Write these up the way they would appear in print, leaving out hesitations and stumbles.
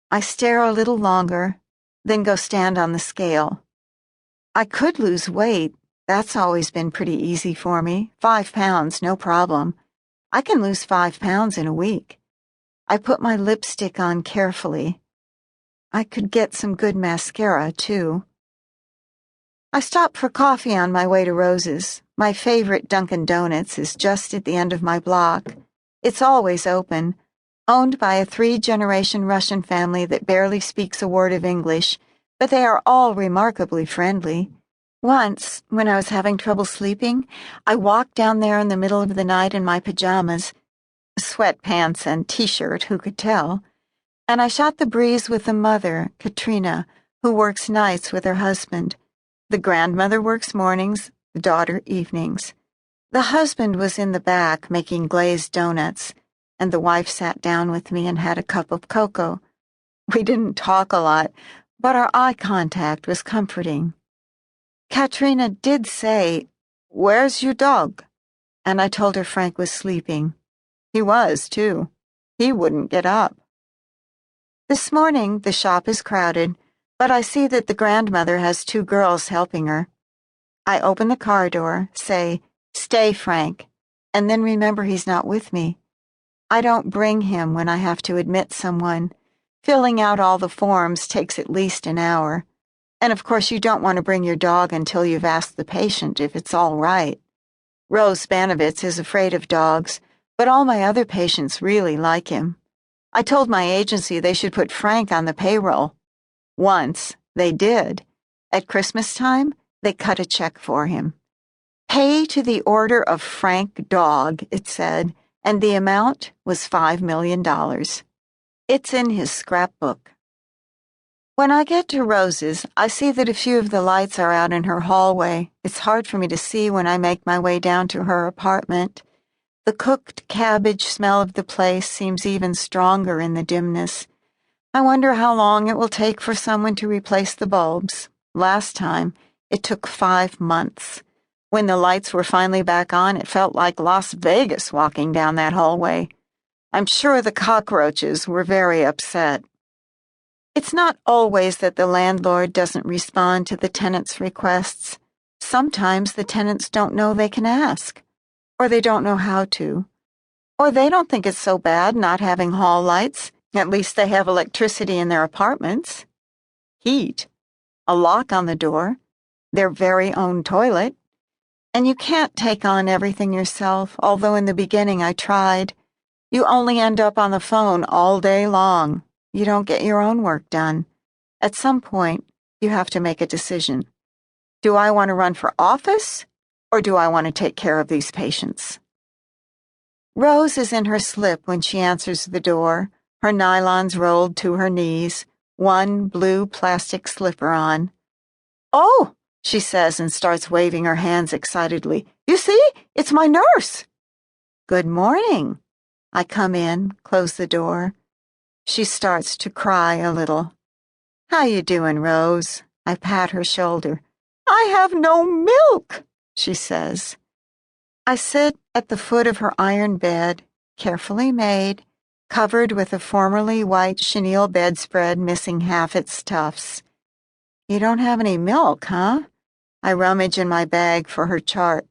I stare a little longer, then go stand on the scale. I could lose weight. That's always been pretty easy for me. 5 pounds, no problem. I can lose 5 pounds in a week. I put my lipstick on carefully. I could get some good mascara, too. I stop for coffee on my way to Rose's. My favorite Dunkin' Donuts is just at the end of my block. It's always open, owned by a 3-generation Russian family that barely speaks a word of English, but they are all remarkably friendly. Once, when I was having trouble sleeping, I walked down there in the middle of the night in my pajamas, sweatpants and t-shirt, who could tell, and I shot the breeze with the mother, Katrina, who works nights with her husband. The grandmother works mornings, the daughter evenings. The husband was in the back making glazed donuts, and the wife sat down with me and had a cup of cocoa. We didn't talk a lot, but our eye contact was comforting. Katrina did say, "Where's your dog?" And I told her Frank was sleeping. He was, too. He wouldn't get up. This morning, the shop is crowded, but I see that the grandmother has 2 girls helping her. I open the car door, say, "Stay, Frank," and then remember he's not with me. I don't bring him when I have to admit someone. Filling out all the forms takes at least an hour. And of course you don't want to bring your dog until you've asked the patient if it's all right. Rose Banovitz is afraid of dogs, but all my other patients really like him. I told my agency they should put Frank on the payroll. Once, they did. At Christmas time, they cut a check for him. "Pay to the order of Frank Dog," it said, and the amount was $5 million. It's in his scrapbook. When I get to Rose's, I see that a few of the lights are out in her hallway. It's hard for me to see when I make my way down to her apartment. The cooked cabbage smell of the place seems even stronger in the dimness. I wonder how long it will take for someone to replace the bulbs. Last time, it took 5 months. When the lights were finally back on, it felt like Las Vegas walking down that hallway. I'm sure the cockroaches were very upset. It's not always that the landlord doesn't respond to the tenants' requests. Sometimes the tenants don't know they can ask, or they don't know how to, or they don't think it's so bad not having hall lights. At least they have electricity in their apartments. Heat, a lock on the door, their very own toilet. And you can't take on everything yourself, although in the beginning I tried. You only end up on the phone all day long. You don't get your own work done. At some point, you have to make a decision. Do I want to run for office, or do I want to take care of these patients? Rose is in her slip when she answers the door, her nylons rolled to her knees, one blue plastic slipper on. "Oh," she says and starts waving her hands excitedly. "You see, it's my nurse." "Good morning." I come in, close the door. She starts to cry a little. "How you doing, Rose?" I pat her shoulder. "I have no milk," she says. I sit at the foot of her iron bed, carefully made, covered with a formerly white chenille bedspread missing half its tufts. "You don't have any milk, huh?" I rummage in my bag for her chart.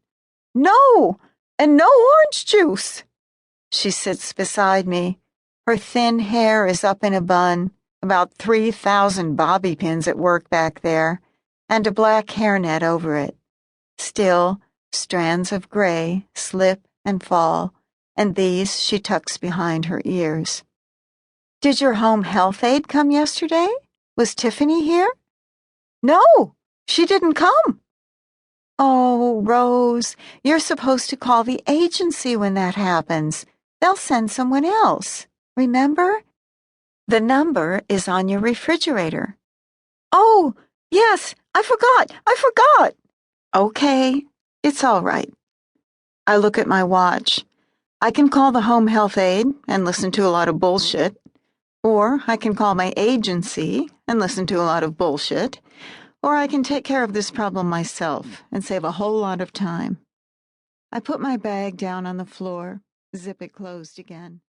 "No, and no orange juice." She sits beside me. Her thin hair is up in a bun, about 3,000 bobby pins at work back there, and a black hairnet over it. Still, strands of gray slip and fall, and these she tucks behind her ears. "Did your home health aide come yesterday? Was Tiffany here?" "No, she didn't come." "Oh, Rose, you're supposed to call the agency when that happens. They'll send someone else. Remember? The number is on your refrigerator." "Oh, yes, I forgot. Okay, it's all right." I look at my watch. I can call the home health aide and listen to a lot of bullshit, or I can call my agency and listen to a lot of bullshit, or I can take care of this problem myself and save a whole lot of time. I put my bag down on the floor, zip it closed again.